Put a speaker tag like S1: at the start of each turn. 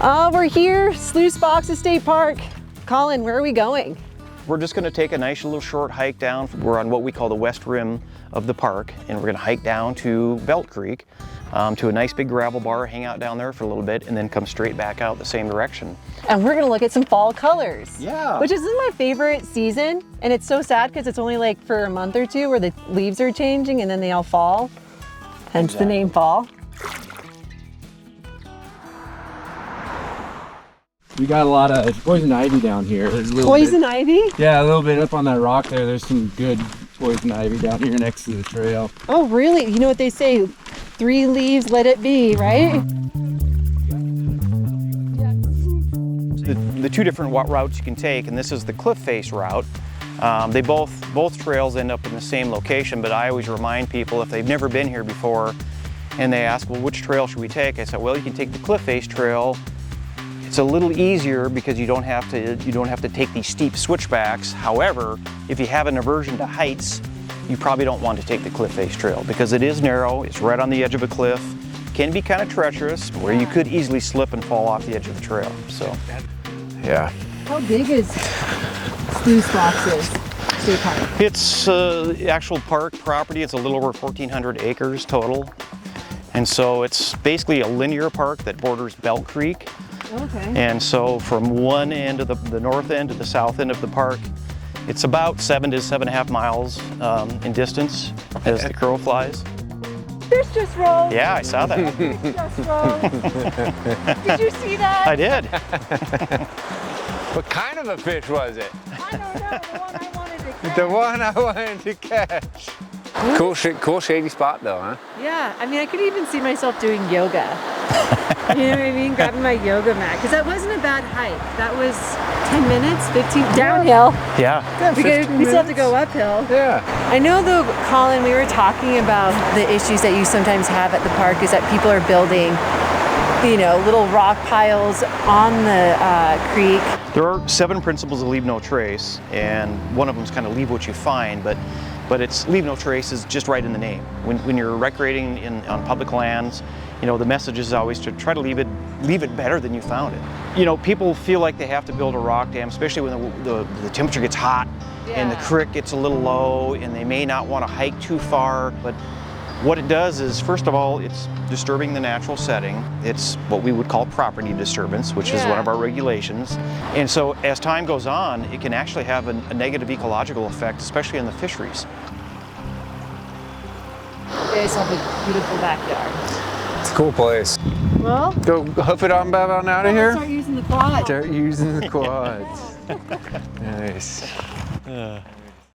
S1: We're here, Sluice Boxes State Park. Colin, where are we going?
S2: We're just going to take a nice little short hike down. We're on what we call the west rim of the park, and we're going to hike down to Belt Creek to a nice big gravel bar, hang out down there for a little bit, and then come straight back out the same direction.
S1: And we're going to look at some fall colors.
S2: Yeah.
S1: Which is my favorite season, and it's so sad because it's only like for a month or two where the leaves are changing and then they all fall. Hence the name fall.
S3: We got a lot of poison ivy down here.
S1: Poison ivy?
S3: Yeah, a little bit up on that rock there. There's some good poison ivy down here next to the trail.
S1: Oh, really? You know what they say? 3 leaves, let it be, right?
S2: The two different routes you can take, and this is the cliff face route. They both trails end up in the same location, but I always remind people if they've never been here before and they ask, well, which trail should we take? I said, well, you can take the cliff face trail. It's a little easier because you don't have to take these steep switchbacks. However, if you have an aversion to heights, you probably don't want to take the cliff face trail because it is narrow, it's right on the edge of a cliff, can be kind of treacherous where you could easily slip and fall off the edge of the trail. So, yeah.
S1: How big is Sluice Boxes State Park?
S2: It's actual park property. It's a little over 1,400 acres total. And so it's basically a linear park that borders Belt Creek.
S1: Okay.
S2: And so from one end of the north end to the south end of the park, it's about 7 to 7.5 miles in distance as the crow flies.
S1: Fish just rolled.
S2: Yeah, I saw that.
S1: Fish just rolled. Did you see that?
S2: I did.
S4: What kind of a fish was it?
S1: I don't know, the one I wanted to catch.
S4: The one I wanted to catch. Cool shady spot though, huh?
S1: Yeah, I mean, I could even see myself doing yoga. You know what I mean? Grabbing my yoga mat. Because that wasn't a bad hike. That was 10 minutes, 15, downhill.
S2: Yeah.
S1: We still have to go uphill.
S4: Yeah.
S1: I know though, Colin, we were talking about the issues that you sometimes have at the park is that people are building, you know, little rock piles on the creek.
S2: There are 7 principles of leave no trace, and one of them is kind of leave what you find, but it's leave no trace is just right in the name. When you're recreating on public lands, you know, the message is always to try to leave it better than you found it. You know, people feel like they have to build a rock dam, especially when the temperature gets hot and the creek gets a little low, and they may not want to hike too far. But what it does is, first of all, it's disturbing the natural setting. It's what we would call property disturbance, which is one of our regulations. And so as time goes on, it can actually have a negative ecological effect, especially in the fisheries.
S1: You guys have a beautiful backyard.
S4: It's a cool place.
S1: Well,
S4: Go hoof it on back on out of here.
S1: start using the quad.
S4: Start using the quads. Nice.